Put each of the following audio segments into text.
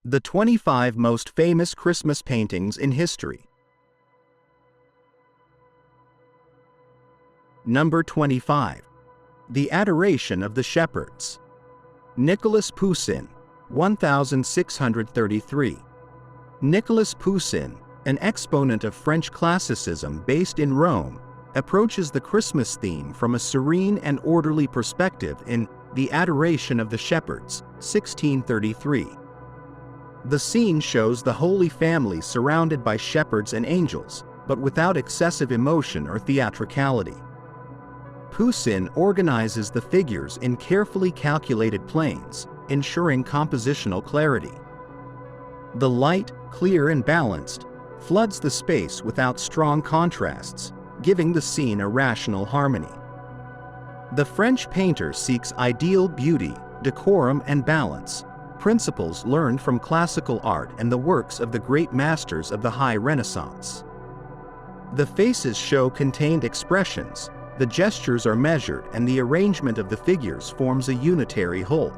The 25 most famous Christmas paintings in history. Number 25. The Adoration of the Shepherds. Nicolas Poussin, 1633. Nicolas Poussin, an exponent of French classicism based in Rome, approaches the Christmas theme from a serene and orderly perspective in The Adoration of the Shepherds, 1633. The scene shows the Holy Family surrounded by shepherds and angels, but without excessive emotion or theatricality. Poussin organizes the figures in carefully calculated planes, ensuring compositional clarity. The light, clear and balanced, floods the space without strong contrasts, giving the scene a rational harmony. The French painter seeks ideal beauty, decorum and balance, principles learned from classical art and the works of the great masters of the High Renaissance. The faces show contained expressions, the gestures are measured, and the arrangement of the figures forms a unitary whole.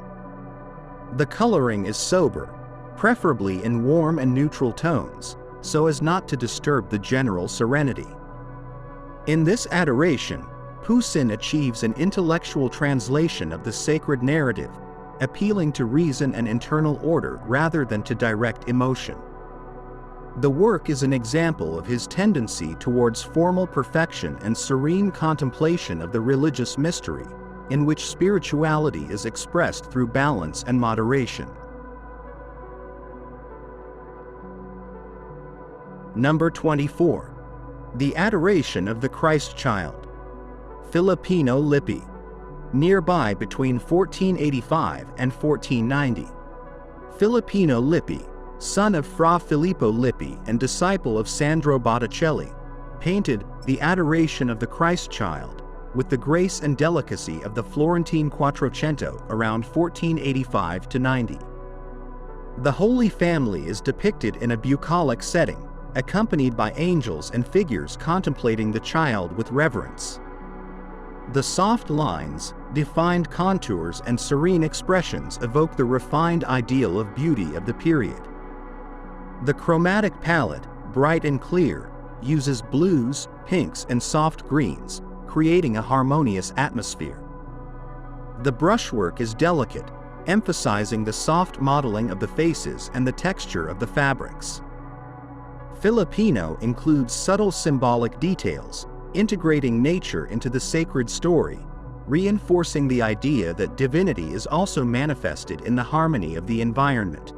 The coloring is sober, preferably in warm and neutral tones, so as not to disturb the general serenity. In this adoration, Poussin achieves an intellectual translation of the sacred narrative, appealing to reason and internal order rather than to direct emotion. The work is an example of his tendency towards formal perfection and serene contemplation of the religious mystery, in which spirituality is expressed through balance and moderation. Number 24. The Adoration of the Christ Child. Filippino Lippi. Nearby between 1485 and 1490. Filippino Lippi, son of Fra Filippo Lippi and disciple of Sandro Botticelli, painted The Adoration of the Christ Child with the grace and delicacy of the Florentine Quattrocento around 1485 to 90. The Holy Family is depicted in a bucolic setting, accompanied by angels and figures contemplating the child with reverence. The soft lines, defined contours and serene expressions evoke the refined ideal of beauty of the period. The chromatic palette, bright and clear, uses blues, pinks and soft greens, creating a harmonious atmosphere. The brushwork is delicate, emphasizing the soft modeling of the faces and the texture of the fabrics. Filipino includes subtle symbolic details, integrating nature into the sacred story, reinforcing the idea that divinity is also manifested in the harmony of the environment.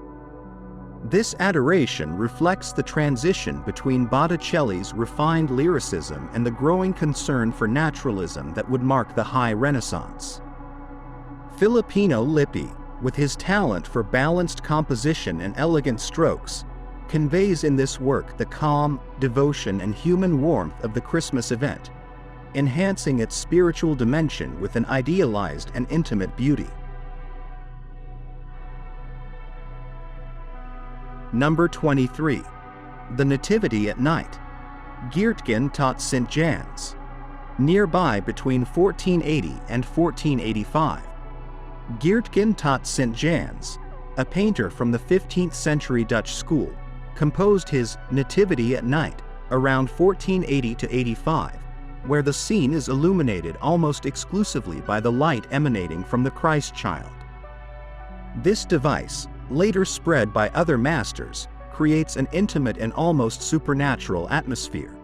This adoration reflects the transition between Botticelli's refined lyricism and the growing concern for naturalism that would mark the High Renaissance. Filippino Lippi, with his talent for balanced composition and elegant strokes, conveys in this work the calm, devotion and human warmth of the Christmas event, enhancing its spiritual dimension with an idealized and intimate beauty. Number 23. The Nativity at Night. Geertgen tot St. Jan's. Nearby between 1480 and 1485. Geertgen tot St. Jan's, a painter from the 15th century Dutch school, composed his Nativity at Night around 1480 to 85, where the scene is illuminated almost exclusively by the light emanating from the Christ child. This device, later spread by other masters, creates an intimate and almost supernatural atmosphere.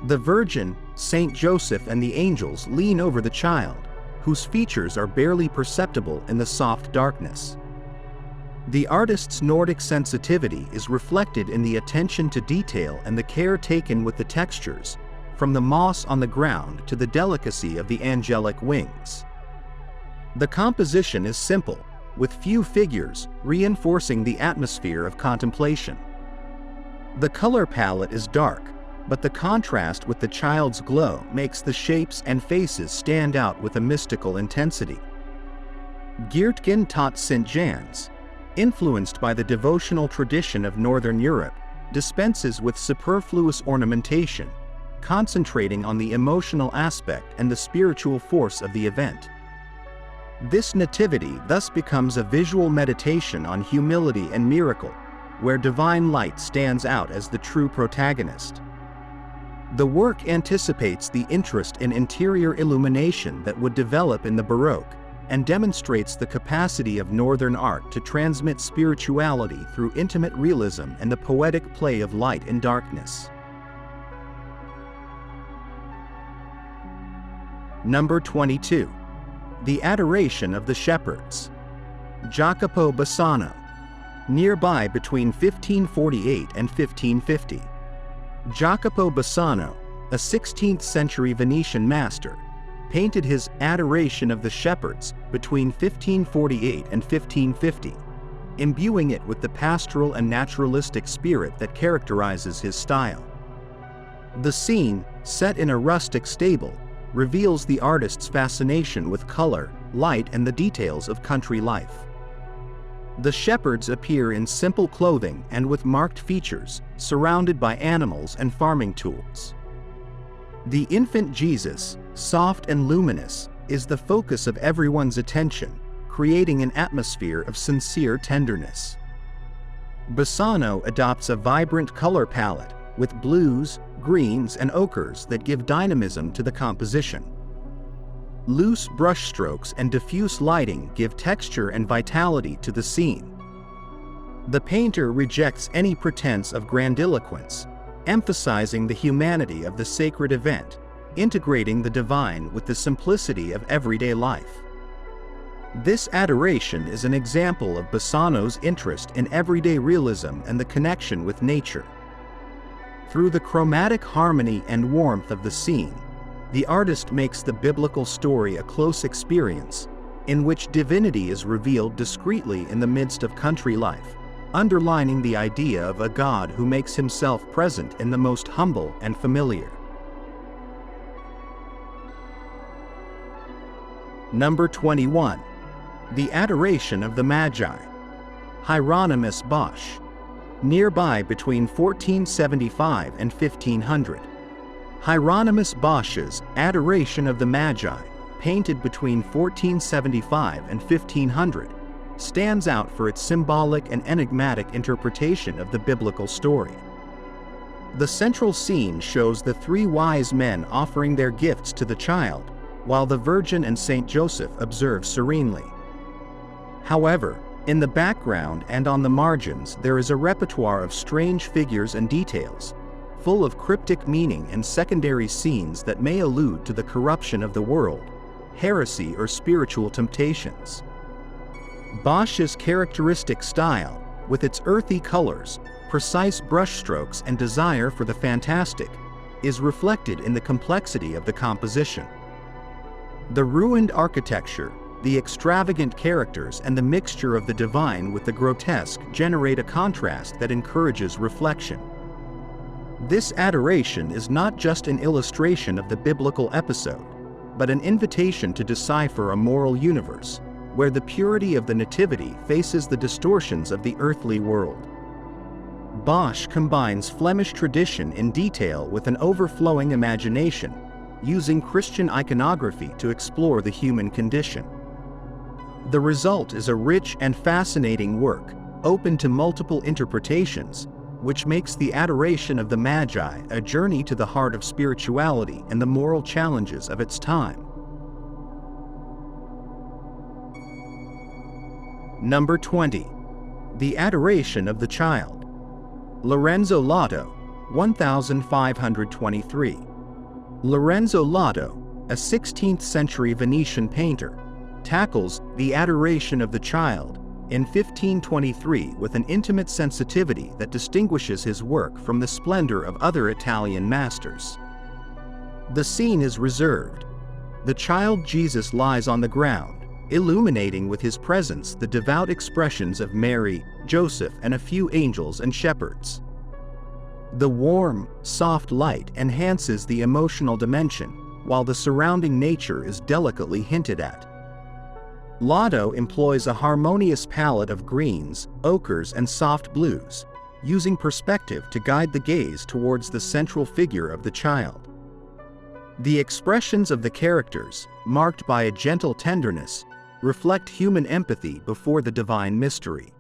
The Virgin, Saint Joseph and the angels lean over the child, whose features are barely perceptible in the soft darkness. The artist's Nordic sensitivity is reflected in the attention to detail and the care taken with the textures, from the moss on the ground to the delicacy of the angelic wings. The composition is simple, with few figures, reinforcing the atmosphere of contemplation. The color palette is dark, but the contrast with the child's glow makes the shapes and faces stand out with a mystical intensity. Geertgen tot St. Jan's, influenced by the devotional tradition of Northern Europe, dispenses with superfluous ornamentation, concentrating on the emotional aspect and the spiritual force of the event. This nativity thus becomes a visual meditation on humility and miracle, where divine light stands out as the true protagonist. The work anticipates the interest in interior illumination that would develop in the Baroque, and demonstrates the capacity of Northern art to transmit spirituality through intimate realism and the poetic play of light and darkness. Number 22. The Adoration of the Shepherds. Jacopo Bassano. Nearby between 1548 and 1550. Jacopo Bassano, a 16th century Venetian master, painted his Adoration of the Shepherds between 1548 and 1550, imbuing it with the pastoral and naturalistic spirit that characterizes his style. The scene, set in a rustic stable, reveals the artist's fascination with color, light, and the details of country life. The shepherds appear in simple clothing and with marked features, surrounded by animals and farming tools. The infant Jesus, soft and luminous, is the focus of everyone's attention, creating an atmosphere of sincere tenderness. Bassano adopts a vibrant color palette, with blues, greens, and ochres that give dynamism to the composition. Loose brushstrokes and diffuse lighting give texture and vitality to the scene. The painter rejects any pretense of grandiloquence, emphasizing the humanity of the sacred event, integrating the divine with the simplicity of everyday life. This adoration is an example of Bassano's interest in everyday realism and the connection with nature. Through the chromatic harmony and warmth of the scene, the artist makes the biblical story a close experience, in which divinity is revealed discreetly in the midst of country life, underlining the idea of a God who makes himself present in the most humble and familiar. Number 21. The Adoration of the Magi. Hieronymus Bosch. Nearby between 1475 and 1500. Hieronymus Bosch's Adoration of the Magi, painted between 1475 and 1500, stands out for its symbolic and enigmatic interpretation of the biblical story. The central scene shows the three wise men offering their gifts to the child, while the Virgin and Saint Joseph observe serenely. However, in the background and on the margins there is a repertoire of strange figures and details, full of cryptic meaning and secondary scenes that may allude to the corruption of the world, heresy, or spiritual temptations. Bosch's characteristic style, with its earthy colors, precise brushstrokes, and desire for the fantastic, is reflected in the complexity of the composition. The ruined architecture, the extravagant characters, and the mixture of the divine with the grotesque generate a contrast that encourages reflection. This adoration is not just an illustration of the biblical episode, but an invitation to decipher a moral universe, where the purity of the Nativity faces the distortions of the earthly world. Bosch combines Flemish tradition in detail with an overflowing imagination, using Christian iconography to explore the human condition. The result is a rich and fascinating work, open to multiple interpretations, which makes the Adoration of the Magi a journey to the heart of spirituality and the moral challenges of its time. Number 20. The Adoration of the Child. Lorenzo Lotto, 1523. Lorenzo Lotto, a 16th century Venetian painter, tackles the Adoration of the Child in 1523 with an intimate sensitivity that distinguishes his work from the splendor of other Italian masters. The scene is reserved. The child Jesus lies on the ground, illuminating with his presence the devout expressions of Mary, Joseph, and a few angels and shepherds. The warm, soft light enhances the emotional dimension, while the surrounding nature is delicately hinted at. Lotto employs a harmonious palette of greens, ochres, and soft blues, using perspective to guide the gaze towards the central figure of the child. The expressions of the characters, marked by a gentle tenderness, reflect human empathy before the divine mystery.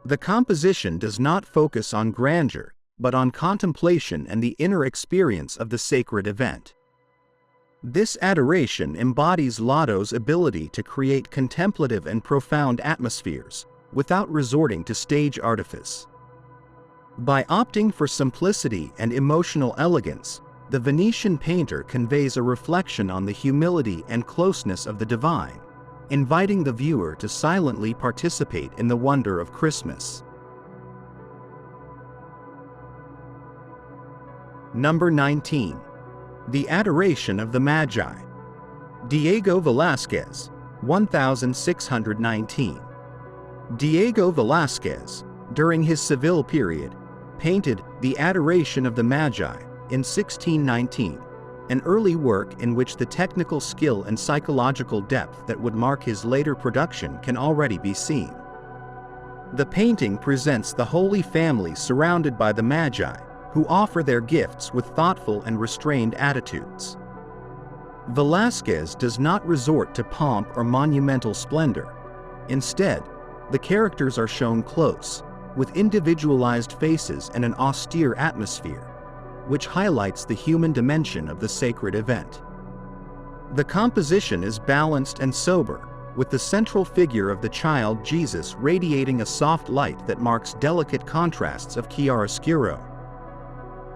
The composition does not focus on grandeur, but on contemplation and the inner experience of the sacred event. This adoration embodies Lotto's ability to create contemplative and profound atmospheres, without resorting to stage artifice. By opting for simplicity and emotional elegance, the Venetian painter conveys a reflection on the humility and closeness of the divine, inviting the viewer to silently participate in the wonder of Christmas. Number 19. The Adoration of the Magi. Diego Velázquez, 1619. Diego Velázquez, during his Seville period, painted The Adoration of the Magi in 1619, an early work in which the technical skill and psychological depth that would mark his later production can already be seen. The painting presents the Holy Family surrounded by the Magi, who offer their gifts with thoughtful and restrained attitudes. Velázquez does not resort to pomp or monumental splendor. Instead, the characters are shown close, with individualized faces and an austere atmosphere, which highlights the human dimension of the sacred event. The composition is balanced and sober, with the central figure of the child Jesus radiating a soft light that marks delicate contrasts of chiaroscuro.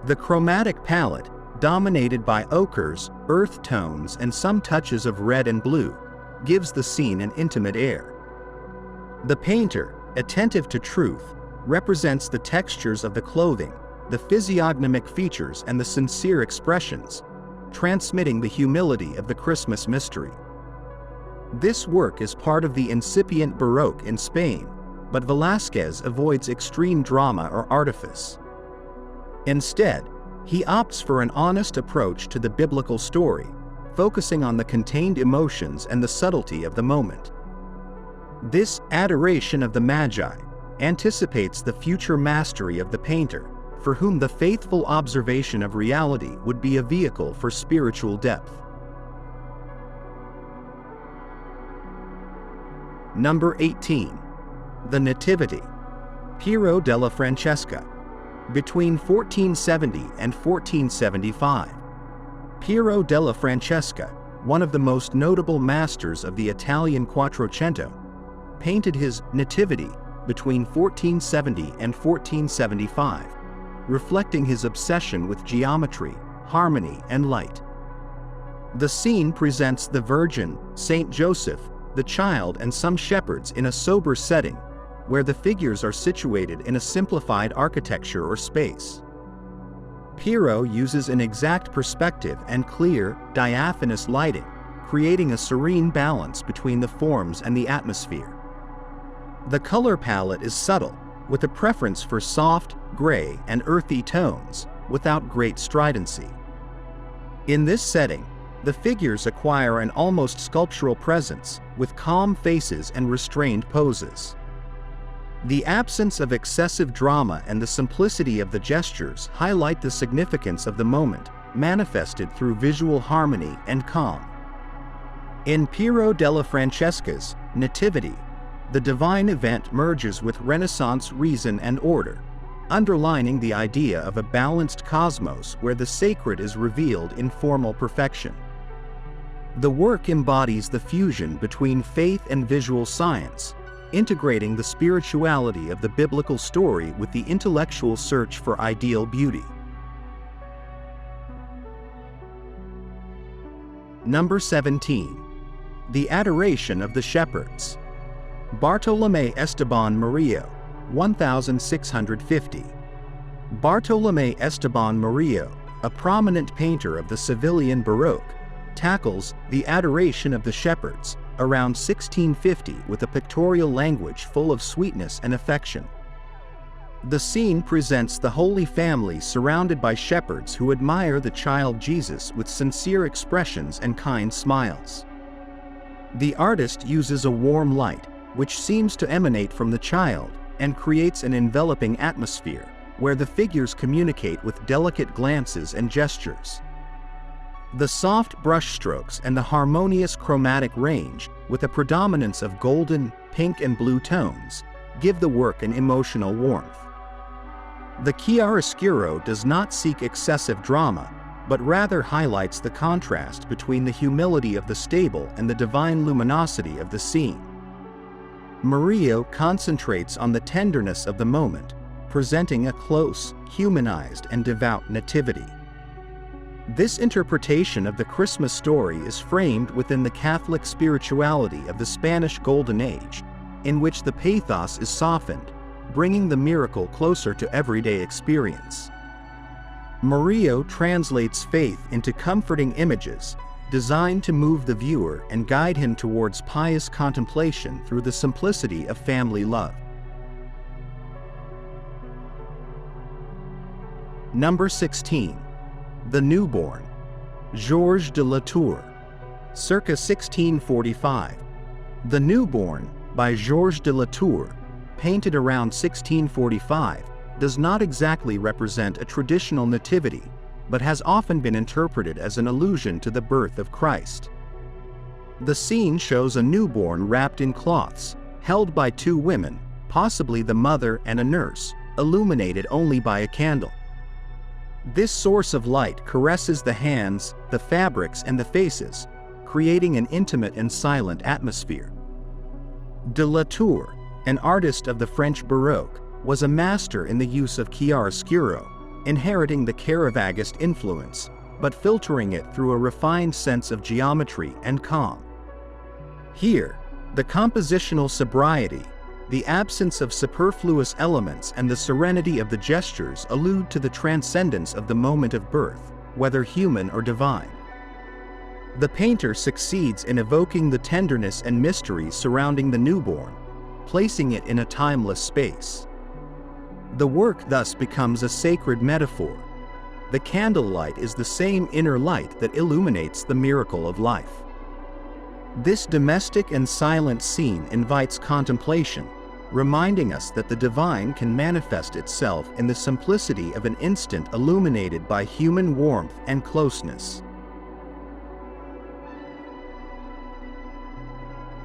The chromatic palette, dominated by ochres, earth tones, and some touches of red and blue, gives the scene an intimate air. The painter, attentive to truth, represents the textures of the clothing, the physiognomic features, and the sincere expressions, transmitting the humility of the Christmas mystery. This work is part of the incipient Baroque in Spain, but Velázquez avoids extreme drama or artifice. Instead, he opts for an honest approach to the biblical story, focusing on the contained emotions and the subtlety of the moment. This adoration of the Magi anticipates the future mastery of the painter, for whom the faithful observation of reality would be a vehicle for spiritual depth. Number 18. The Nativity. Piero della Francesca. Between 1470 and 1475, Piero della Francesca, one of the most notable masters of the Italian Quattrocento, painted his Nativity between 1470 and 1475, reflecting his obsession with geometry, harmony, and light. The scene presents the Virgin, Saint Joseph, the Child, and some shepherds in a sober setting, where the figures are situated in a simplified architecture or space. Piero uses an exact perspective and clear, diaphanous lighting, creating a serene balance between the forms and the atmosphere. The color palette is subtle, with a preference for soft, gray, and earthy tones, without great stridency. In this setting, the figures acquire an almost sculptural presence, with calm faces and restrained poses. The absence of excessive drama and the simplicity of the gestures highlight the significance of the moment, manifested through visual harmony and calm. In Piero della Francesca's Nativity, the divine event merges with Renaissance reason and order, underlining the idea of a balanced cosmos where the sacred is revealed in formal perfection. The work embodies the fusion between faith and visual science, integrating the spirituality of the biblical story with the intellectual search for ideal beauty. Number 17. The Adoration of the Shepherds. Bartolomé Esteban Murillo, 1650. Bartolomé Esteban Murillo, a prominent painter of the Sevillian Baroque, tackles the Adoration of the Shepherds around 1650 with a pictorial language full of sweetness and affection. The scene presents the Holy Family surrounded by shepherds who admire the child Jesus with sincere expressions and kind smiles. The artist uses a warm light, which seems to emanate from the child, and creates an enveloping atmosphere, where the figures communicate with delicate glances and gestures. The soft brushstrokes and the harmonious chromatic range, with a predominance of golden, pink and blue tones, give the work an emotional warmth. The chiaroscuro does not seek excessive drama, but rather highlights the contrast between the humility of the stable and the divine luminosity of the scene. Murillo concentrates on the tenderness of the moment, presenting a close, humanized and devout nativity. This interpretation of the Christmas story is framed within the Catholic spirituality of the Spanish Golden Age, in which the pathos is softened, bringing the miracle closer to everyday experience. Murillo translates faith into comforting images, designed to move the viewer and guide him towards pious contemplation through the simplicity of family love. Number 16. The Newborn, Georges de la Tour, circa 1645. The Newborn, by Georges de la Tour, painted around 1645, does not exactly represent a traditional nativity, but has often been interpreted as an allusion to the birth of Christ. The scene shows a newborn wrapped in cloths, held by two women, possibly the mother and a nurse, illuminated only by a candle. This source of light caresses the hands, the fabrics, and the faces, creating an intimate and silent atmosphere. De la Tour, an artist of the French Baroque, was a master in the use of chiaroscuro, inheriting the Caravagist influence, but filtering it through a refined sense of geometry and calm. Here, the compositional sobriety, the absence of superfluous elements and the serenity of the gestures allude to the transcendence of the moment of birth, whether human or divine. The painter succeeds in evoking the tenderness and mystery surrounding the newborn, placing it in a timeless space. The work thus becomes a sacred metaphor. The candlelight is the same inner light that illuminates the miracle of life. This domestic and silent scene invites contemplation, reminding us that the divine can manifest itself in the simplicity of an instant illuminated by human warmth and closeness.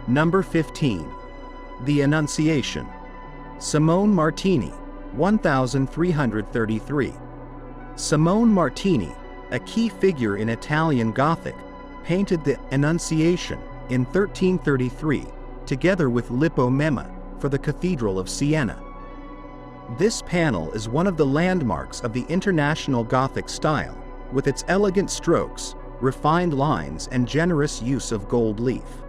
Number 15. The Annunciation, Simone Martini, 1333. Simone Martini, a key figure in Italian Gothic, painted the Annunciation in 1333, together with Lippo Memma, for the Cathedral of Siena. This panel is one of the landmarks of the International Gothic style, with its elegant strokes, refined lines, and generous use of gold leaf.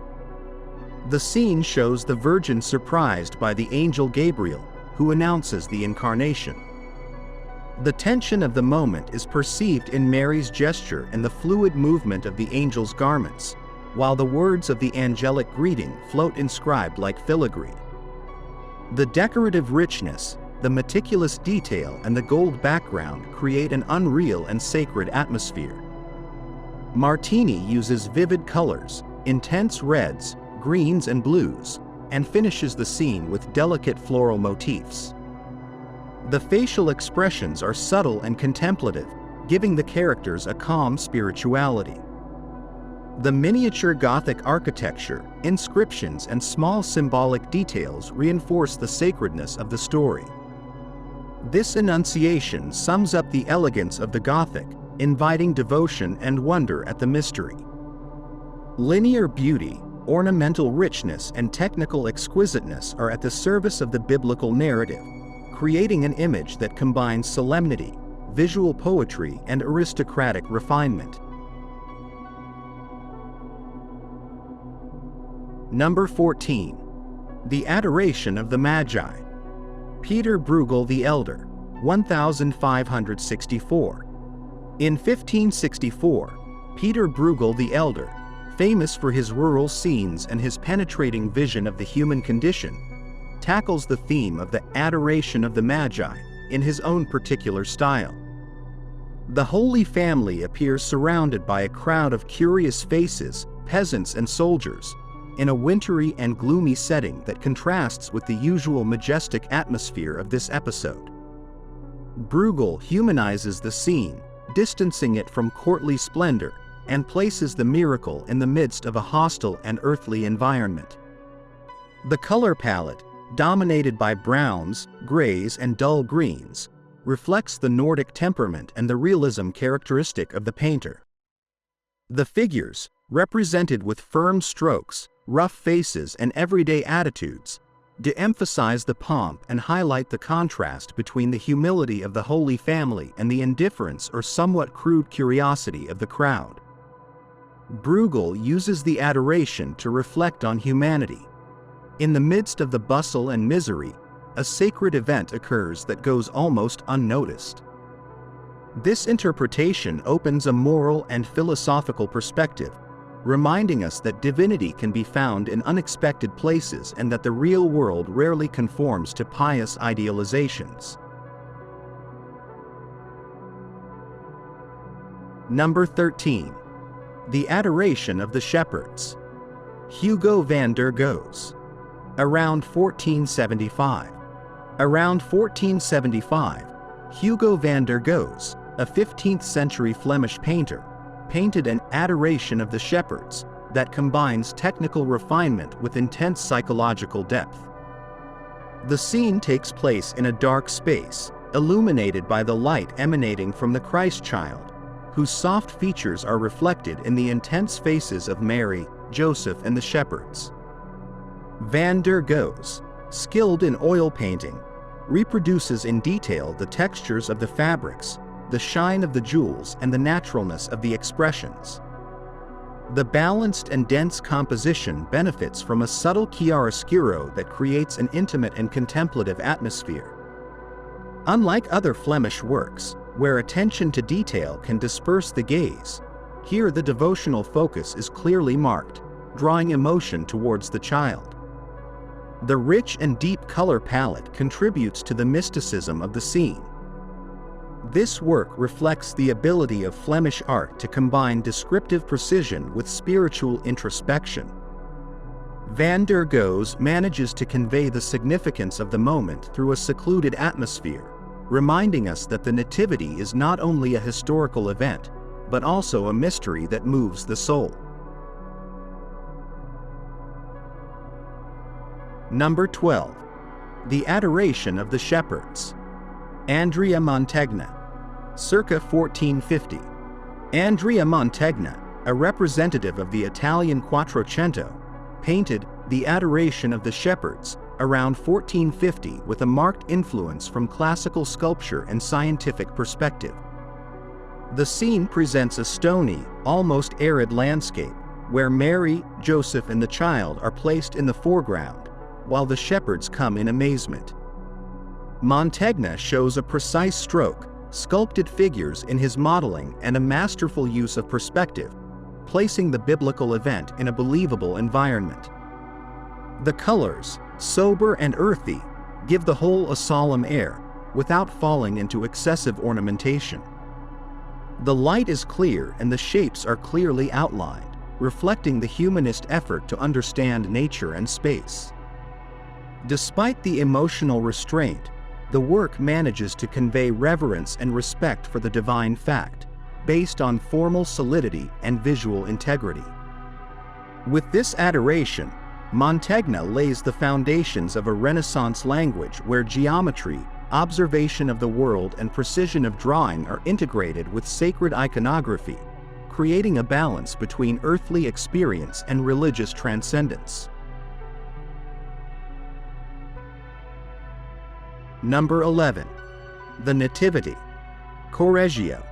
The scene shows the Virgin surprised by the angel Gabriel, who announces the Incarnation. The tension of the moment is perceived in Mary's gesture and the fluid movement of the angel's garments, while the words of the angelic greeting float inscribed like filigree. The decorative richness, the meticulous detail, and the gold background create an unreal and sacred atmosphere. Martini uses vivid colors, intense reds, greens, and blues, and finishes the scene with delicate floral motifs. The facial expressions are subtle and contemplative, giving the characters a calm spirituality. The miniature Gothic architecture, inscriptions, and small symbolic details reinforce the sacredness of the story. This Annunciation sums up the elegance of the Gothic, inviting devotion and wonder at the mystery. Linear beauty, ornamental richness, and technical exquisiteness are at the service of the biblical narrative, creating an image that combines solemnity, visual poetry, and aristocratic refinement. Number 14. The Adoration of the Magi, Peter Bruegel the Elder, 1564. In 1564, Peter Bruegel the Elder, famous for his rural scenes and his penetrating vision of the human condition, tackles the theme of the Adoration of the Magi in his own particular style. The Holy Family appears surrounded by a crowd of curious faces, peasants and soldiers, in a wintry and gloomy setting that contrasts with the usual majestic atmosphere of this episode. Bruegel humanizes the scene, distancing it from courtly splendor, and places the miracle in the midst of a hostile and earthly environment. The color palette, dominated by browns, grays, and dull greens, reflects the Nordic temperament and the realism characteristic of the painter. The figures, represented with firm strokes, rough faces, and everyday attitudes, de-emphasize the pomp and highlight the contrast between the humility of the Holy Family and the indifference or somewhat crude curiosity of the crowd. Bruegel uses the adoration to reflect on humanity. In the midst of the bustle and misery, a sacred event occurs that goes almost unnoticed. This interpretation opens a moral and philosophical perspective, reminding us that divinity can be found in unexpected places and that the real world rarely conforms to pious idealizations. Number 13. The Adoration of the Shepherds. Hugo van der Goes. Around 1475. Around 1475, Hugo van der Goes, a 15th-century Flemish painter, painted an Adoration of the Shepherds that combines technical refinement with intense psychological depth. The scene takes place in a dark space, illuminated by the light emanating from the Christ child, whose soft features are reflected in the intense faces of Mary, Joseph, and the shepherds. Van der Goes, skilled in oil painting, reproduces in detail the textures of the fabrics, the shine of the jewels, and the naturalness of the expressions. The balanced and dense composition benefits from a subtle chiaroscuro that creates an intimate and contemplative atmosphere. Unlike other Flemish works, where attention to detail can disperse the gaze, here the devotional focus is clearly marked, drawing emotion towards the child. The rich and deep color palette contributes to the mysticism of the scene. This work reflects the ability of Flemish art to combine descriptive precision with spiritual introspection. Van der Goes manages to convey the significance of the moment through a secluded atmosphere, reminding us that the Nativity is not only a historical event, but also a mystery that moves the soul. Number 12. The Adoration of the Shepherds. Andrea Mantegna. Circa 1450. Andrea Mantegna, a representative of the Italian Quattrocento, painted The Adoration of the Shepherds around 1450 with a marked influence from classical sculpture and scientific perspective. The scene presents a stony, almost arid landscape, where Mary, Joseph, and the child are placed in the foreground, while the shepherds come in amazement. Mantegna shows a precise stroke, sculpted figures in his modeling, and a masterful use of perspective, placing the biblical event in a believable environment. The colors, sober and earthy, give the whole a solemn air, without falling into excessive ornamentation. The light is clear and the shapes are clearly outlined, reflecting the humanist effort to understand nature and space. Despite the emotional restraint, the work manages to convey reverence and respect for the divine fact, based on formal solidity and visual integrity. With this adoration, Mantegna lays the foundations of a Renaissance language where geometry, observation of the world, and precision of drawing are integrated with sacred iconography, creating a balance between earthly experience and religious transcendence. Number 11. The Nativity. Correggio,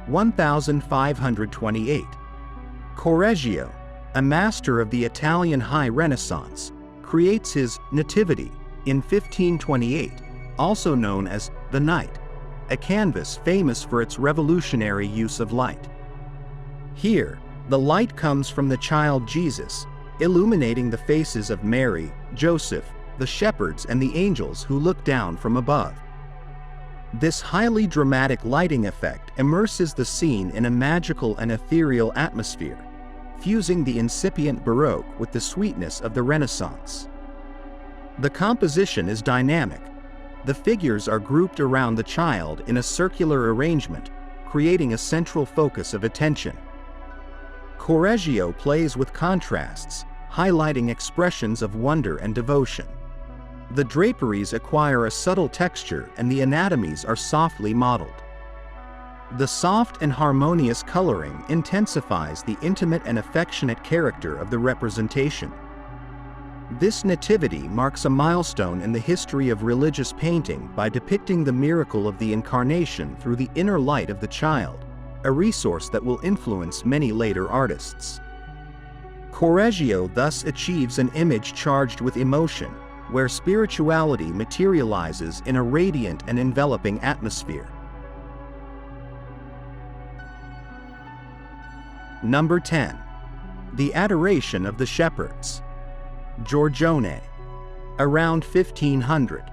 1528. Correggio, a master of the Italian High Renaissance, creates his Nativity in 1528, also known as The Night, a canvas famous for its revolutionary use of light. Here, the light comes from the child Jesus, illuminating the faces of Mary, Joseph, the shepherds, and the angels who look down from above. This highly dramatic lighting effect immerses the scene in a magical and ethereal atmosphere, fusing the incipient Baroque with the sweetness of the Renaissance. The composition is dynamic. The figures are grouped around the child in a circular arrangement, creating a central focus of attention. Correggio plays with contrasts, highlighting expressions of wonder and devotion. The draperies acquire a subtle texture and the anatomies are softly modeled. The soft and harmonious coloring intensifies the intimate and affectionate character of the representation. This nativity marks a milestone in the history of religious painting by depicting the miracle of the Incarnation through the inner light of the child, a resource that will influence many later artists. Correggio thus achieves an image charged with emotion, where spirituality materializes in a radiant and enveloping atmosphere. Number 10. The Adoration of the Shepherds. Giorgione. Around 1500.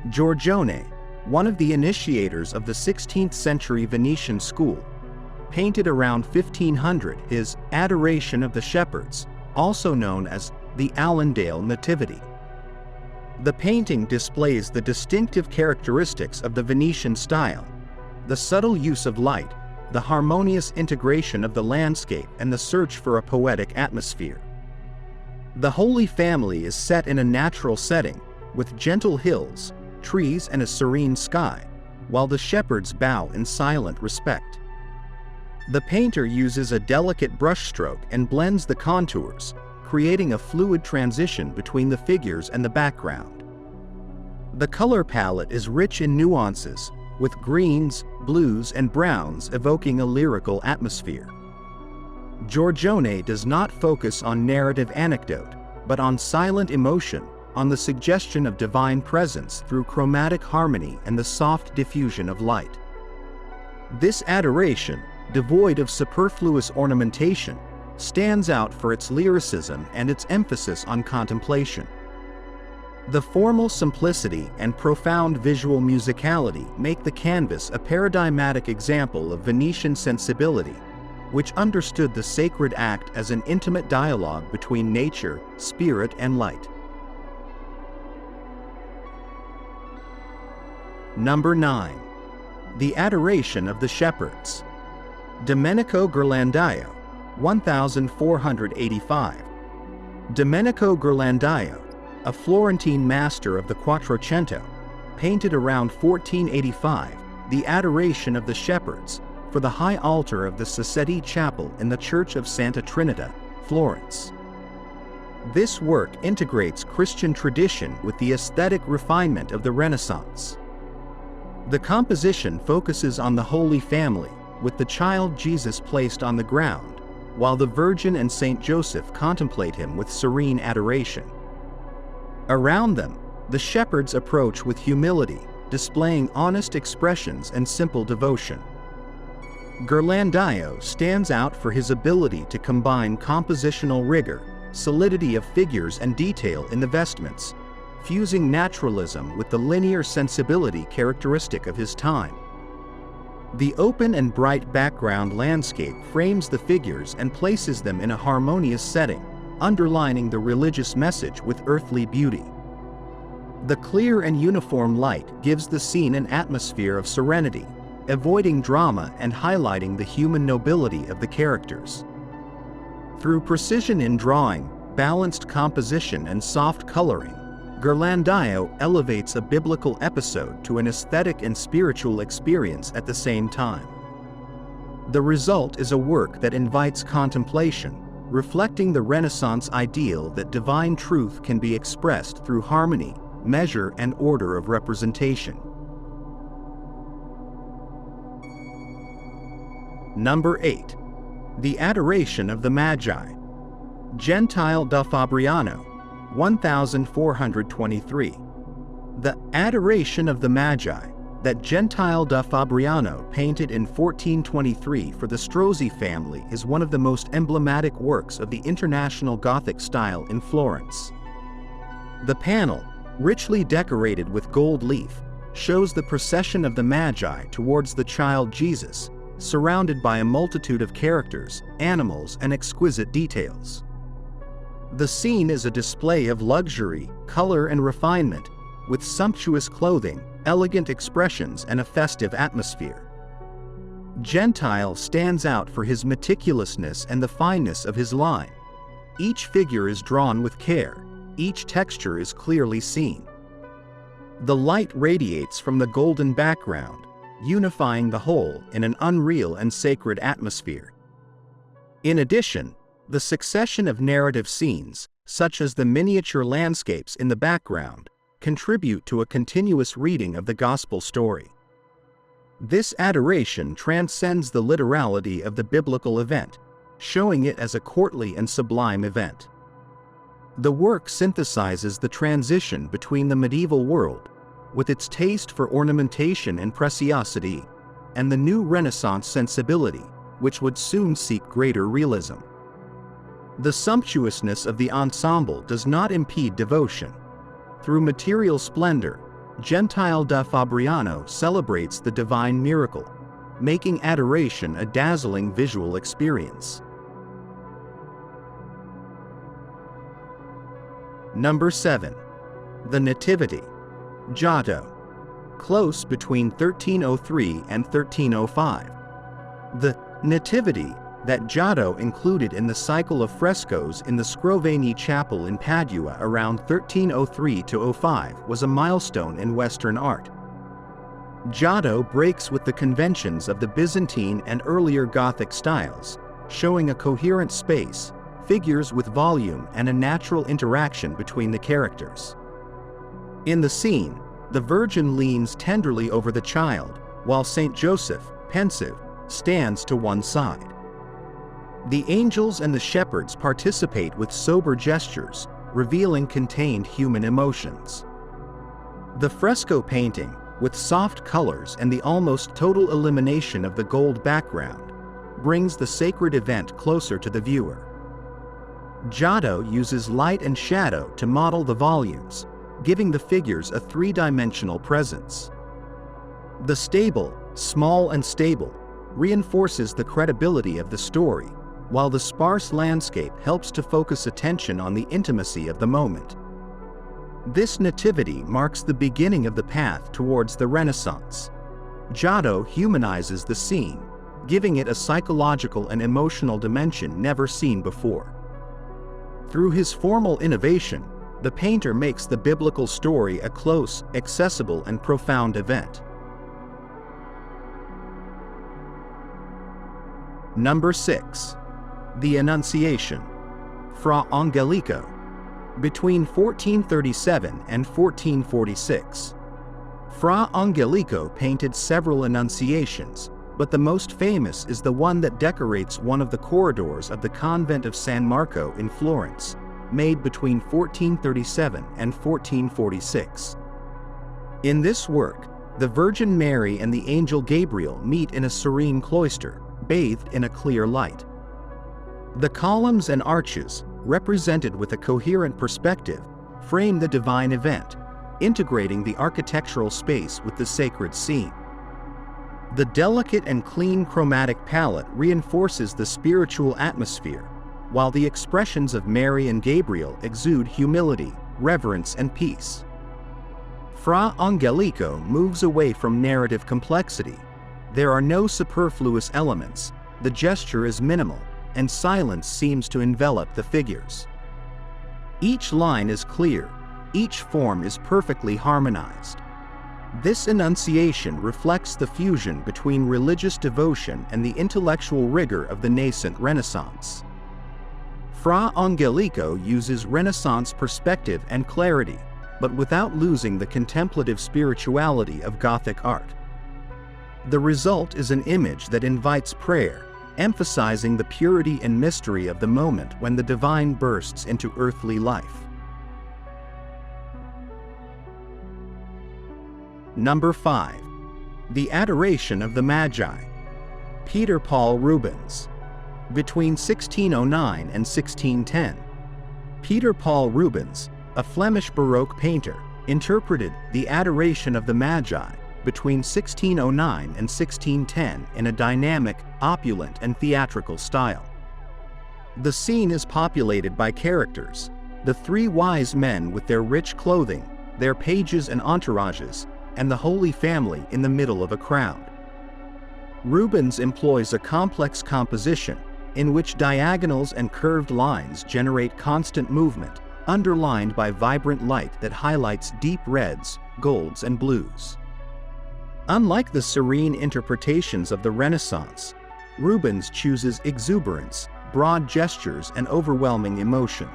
Giorgione, one of the initiators of the 16th century Venetian school, painted around 1500 his Adoration of the Shepherds, also known as the Allendale Nativity. The painting displays the distinctive characteristics of the Venetian style, the subtle use of light, the harmonious integration of the landscape, and the search for a poetic atmosphere. The Holy Family is set in a natural setting, with gentle hills, trees, and a serene sky, while the shepherds bow in silent respect. The painter uses a delicate brushstroke and blends the contours, creating a fluid transition between the figures and the background. The color palette is rich in nuances, with greens, blues, and browns evoking a lyrical atmosphere. Giorgione does not focus on narrative anecdote, but on silent emotion, on the suggestion of divine presence through chromatic harmony and the soft diffusion of light. This adoration, devoid of superfluous ornamentation, stands out for its lyricism and its emphasis on contemplation. The formal simplicity and profound visual musicality make the canvas a paradigmatic example of Venetian sensibility, which understood the sacred act as an intimate dialogue between nature, spirit, and light. Number 9. The Adoration of the Shepherds. Domenico Ghirlandaio, 1485. Domenico Ghirlandaio, a Florentine master of the Quattrocento, painted around 1485 the Adoration of the Shepherds for the high altar of the Sassetti Chapel in the Church of Santa Trinita, Florence. This work integrates Christian tradition with the aesthetic refinement of the Renaissance. The composition focuses on the Holy Family, with the child Jesus placed on the ground, while the Virgin and Saint Joseph contemplate him with serene adoration. Around them, the shepherds approach with humility, displaying honest expressions and simple devotion. Ghirlandaio stands out for his ability to combine compositional rigor, solidity of figures, and detail in the vestments, fusing naturalism with the linear sensibility characteristic of his time. The open and bright background landscape frames the figures and places them in a harmonious setting, underlining the religious message with earthly beauty. The clear and uniform light gives the scene an atmosphere of serenity, avoiding drama and highlighting the human nobility of the characters. Through precision in drawing, balanced composition, and soft coloring, Ghirlandaio elevates a biblical episode to an aesthetic and spiritual experience at the same time. The result is a work that invites contemplation, reflecting the Renaissance ideal that divine truth can be expressed through harmony, measure, and order of representation. Number 8. The Adoration of the Magi. Gentile da Fabriano, 1423. The Adoration of the Magi, that Gentile da Fabriano painted in 1423 for the Strozzi family, is one of the most emblematic works of the International Gothic style in Florence. The panel, richly decorated with gold leaf, shows the procession of the Magi towards the child Jesus, surrounded by a multitude of characters, animals, and exquisite details. The scene is a display of luxury, color, and refinement, with sumptuous clothing, elegant expressions, and a festive atmosphere. Gentile stands out for his meticulousness and the fineness of his line. Each figure is drawn with care, each texture is clearly seen. The light radiates from the golden background, unifying the whole in an unreal and sacred atmosphere. In addition, the succession of narrative scenes, such as the miniature landscapes in the background, contribute to a continuous reading of the gospel story. This adoration transcends the literality of the biblical event, showing it as a courtly and sublime event. The work synthesizes the transition between the medieval world, with its taste for ornamentation and preciosity, and the new Renaissance sensibility, which would soon seek greater realism. The sumptuousness of the ensemble does not impede devotion. Through material splendor, Gentile da Fabriano celebrates the divine miracle, making adoration a dazzling visual experience. Number 7. The Nativity. Giotto. Close between 1303 and 1305. The Nativity that Giotto included in the cycle of frescoes in the Scrovegni Chapel in Padua around 1303–05 was a milestone in Western art. Giotto breaks with the conventions of the Byzantine and earlier Gothic styles, showing a coherent space, figures with volume and a natural interaction between the characters. In the scene, the Virgin leans tenderly over the child, while Saint Joseph, pensive, stands to one side. The angels and the shepherds participate with sober gestures, revealing contained human emotions. The fresco painting, with soft colors and the almost total elimination of the gold background, brings the sacred event closer to the viewer. Giotto uses light and shadow to model the volumes, giving the figures a three-dimensional presence. The stable, small and stable, reinforces the credibility of the story, while the sparse landscape helps to focus attention on the intimacy of the moment. This nativity marks the beginning of the path towards the Renaissance. Giotto humanizes the scene, giving it a psychological and emotional dimension never seen before. Through his formal innovation, the painter makes the biblical story a close, accessible, and profound event. Number 6. The Annunciation. Fra Angelico. Between 1437 and 1446. Fra Angelico painted several Annunciations, but the most famous is the one that decorates one of the corridors of the convent of San Marco in Florence, made between 1437 and 1446. In this work, the Virgin Mary and the angel Gabriel meet in a serene cloister, bathed in a clear light. The columns and arches, represented with a coherent perspective, frame the divine event, integrating the architectural space with the sacred scene. The delicate and clean chromatic palette reinforces the spiritual atmosphere, while the expressions of Mary and Gabriel exude humility, reverence, and peace. Fra Angelico moves away from narrative complexity. There are no superfluous elements, the gesture is minimal, and silence seems to envelop the figures. Each line is clear, each form is perfectly harmonized. This Annunciation reflects the fusion between religious devotion and the intellectual rigor of the nascent Renaissance. Fra Angelico uses Renaissance perspective and clarity, but without losing the contemplative spirituality of Gothic art. The result is an image that invites prayer, emphasizing the purity and mystery of the moment when the divine bursts into earthly life. Number 5. The Adoration of the Magi. Peter Paul Rubens. Between 1609 and 1610, Peter Paul Rubens, a Flemish Baroque painter, interpreted the Adoration of the Magi between 1609 and 1610 in a dynamic, opulent, and theatrical style. The scene is populated by characters, the three wise men with their rich clothing, their pages and entourages, and the Holy Family in the middle of a crowd. Rubens employs a complex composition in which diagonals and curved lines generate constant movement, underlined by vibrant light that highlights deep reds, golds, and blues. Unlike the serene interpretations of the Renaissance, Rubens chooses exuberance, broad gestures, and overwhelming emotion.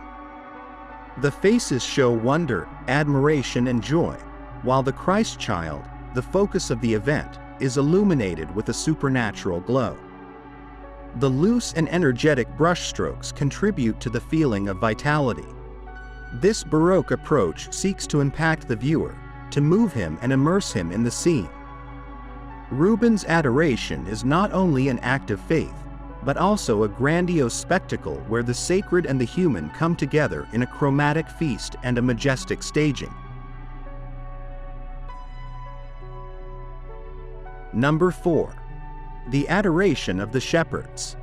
The faces show wonder, admiration, and joy, while the Christ child, the focus of the event, is illuminated with a supernatural glow. The loose and energetic brushstrokes contribute to the feeling of vitality. This Baroque approach seeks to impact the viewer, to move him and immerse him in the scene. Rubens' adoration is not only an act of faith, but also a grandiose spectacle where the sacred and the human come together in a chromatic feast and a majestic staging. Number 4. The Adoration of the Shepherds.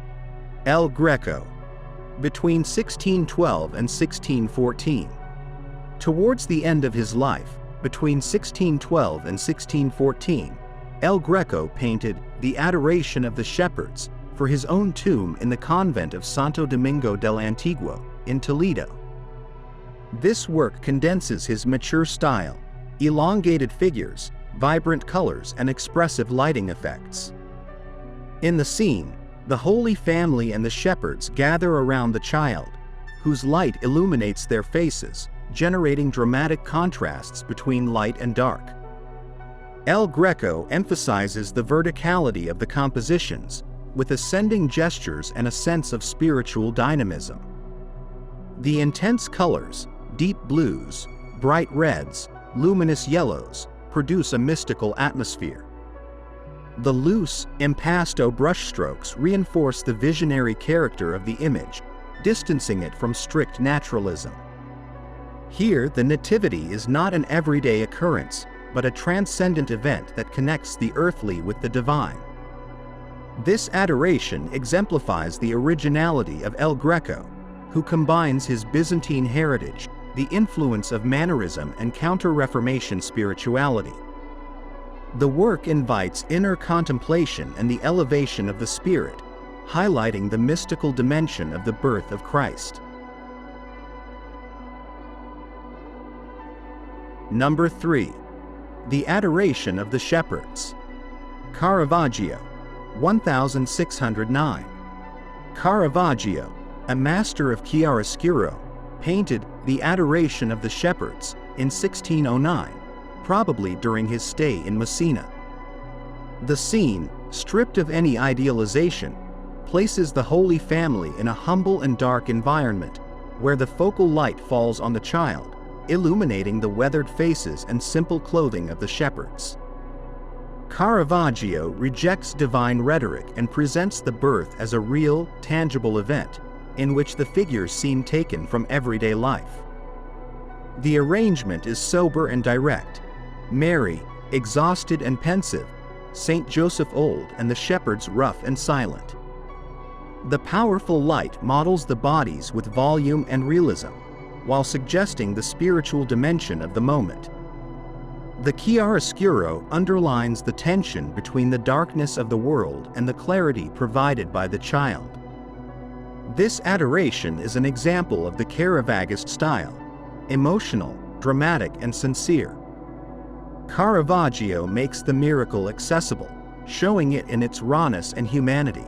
El Greco. Between 1612 and 1614. Towards the end of his life, between 1612 and 1614, El Greco painted The Adoration of the Shepherds for his own tomb in the convent of Santo Domingo del Antiguo, in Toledo. This work condenses his mature style, elongated figures, vibrant colors, and expressive lighting effects. In the scene, the Holy Family and the shepherds gather around the child, whose light illuminates their faces, generating dramatic contrasts between light and dark. El Greco emphasizes the verticality of the compositions, with ascending gestures and a sense of spiritual dynamism. The intense colors, deep blues, bright reds, luminous yellows, produce a mystical atmosphere. The loose, impasto brushstrokes reinforce the visionary character of the image, distancing it from strict naturalism. Here, the Nativity is not an everyday occurrence, but a transcendent event that connects the earthly with the divine. This adoration exemplifies the originality of El Greco, who combines his Byzantine heritage, the influence of Mannerism, and Counter-Reformation spirituality. The work invites inner contemplation and the elevation of the spirit, highlighting the mystical dimension of the birth of Christ. Number 3. The Adoration of the Shepherds. Caravaggio, 1609. Caravaggio, a master of chiaroscuro, painted The Adoration of the Shepherds in 1609, probably during his stay in Messina. The scene, stripped of any idealization, places the Holy Family in a humble and dark environment, where the focal light falls on the child, illuminating the weathered faces and simple clothing of the shepherds. Caravaggio rejects divine rhetoric and presents the birth as a real, tangible event, in which the figures seem taken from everyday life. The arrangement is sober and direct. Mary, exhausted and pensive, Saint Joseph old, and the shepherds rough and silent. The powerful light models the bodies with volume and realism, while suggesting the spiritual dimension of the moment. The chiaroscuro underlines the tension between the darkness of the world and the clarity provided by the child. This adoration is an example of the Caravaggist style, emotional, dramatic, and sincere. Caravaggio makes the miracle accessible, showing it in its rawness and humanity.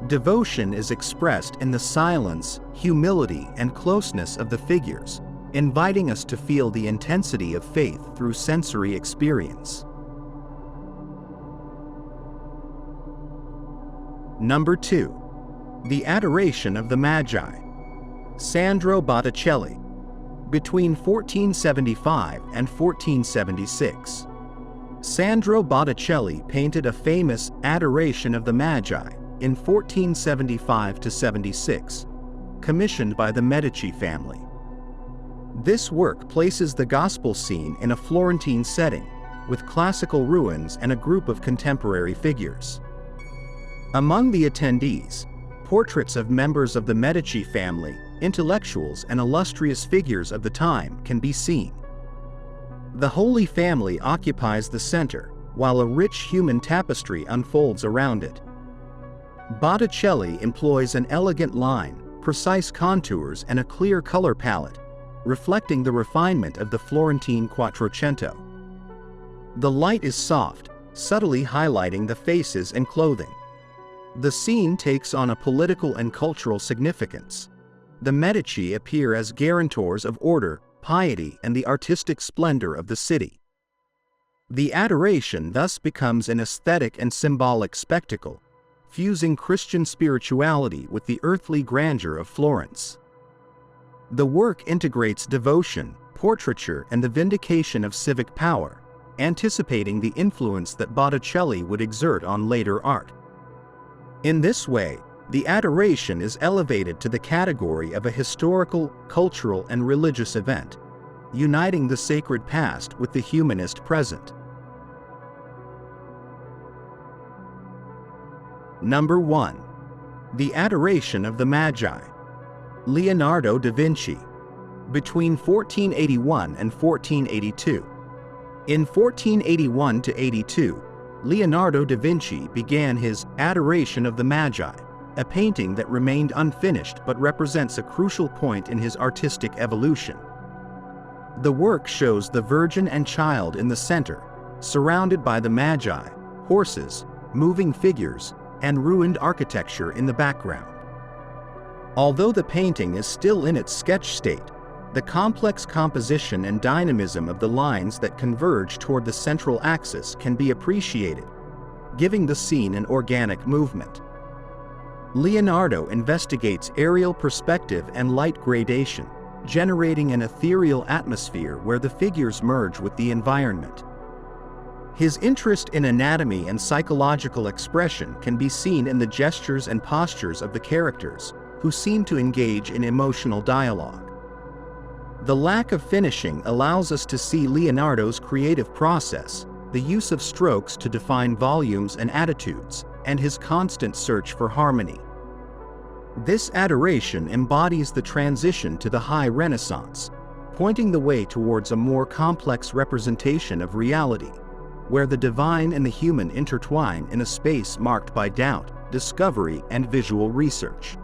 Devotion is expressed in the silence, humility, and closeness of the figures, inviting us to feel the intensity of faith through sensory experience. Number 2. The Adoration of the Magi. Sandro Botticelli. Between 1475 and 1476. Sandro Botticelli painted a famous Adoration of the Magi in 1475–76, commissioned by the Medici family. This work places the gospel scene in a Florentine setting, with classical ruins and a group of contemporary figures. Among the attendees, portraits of members of the Medici family, intellectuals, and illustrious figures of the time can be seen. The Holy Family occupies the center, while a rich human tapestry unfolds around it. Botticelli employs an elegant line, precise contours and a clear color palette, reflecting the refinement of the Florentine Quattrocento. The light is soft, subtly highlighting the faces and clothing. The scene takes on a political and cultural significance. The Medici appear as guarantors of order, piety, and the artistic splendor of the city. The Adoration thus becomes an aesthetic and symbolic spectacle, fusing Christian spirituality with the earthly grandeur of Florence. The work integrates devotion, portraiture, and the vindication of civic power, anticipating the influence that Botticelli would exert on later art. In this way, the Adoration is elevated to the category of a historical, cultural, and religious event, uniting the sacred past with the humanist present. Number 1. The Adoration of the Magi. Leonardo da Vinci. Between 1481 and 1482. In 1481 to 82, Leonardo da Vinci began his Adoration of the Magi, a painting that remained unfinished but represents a crucial point in his artistic evolution. The work shows the Virgin and Child in the center, surrounded by the Magi, horses, moving figures, and ruined architecture in the background. Although the painting is still in its sketch state, the complex composition and dynamism of the lines that converge toward the central axis can be appreciated, giving the scene an organic movement. Leonardo investigates aerial perspective and light gradation, generating an ethereal atmosphere where the figures merge with the environment. His interest in anatomy and psychological expression can be seen in the gestures and postures of the characters, who seem to engage in emotional dialogue. The lack of finishing allows us to see Leonardo's creative process, the use of strokes to define volumes and attitudes, and his constant search for harmony. This adoration embodies the transition to the High Renaissance, pointing the way towards a more complex representation of reality, where the divine and the human intertwine in a space marked by doubt, discovery, and visual research.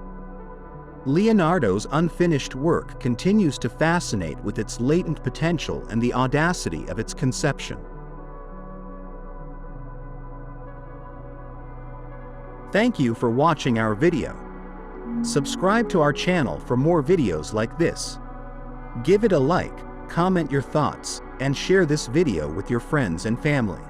Leonardo's unfinished work continues to fascinate with its latent potential and the audacity of its conception. Thank you for watching our video. Subscribe to our channel for more videos like this. Give it a like, comment your thoughts, and share this video with your friends and family.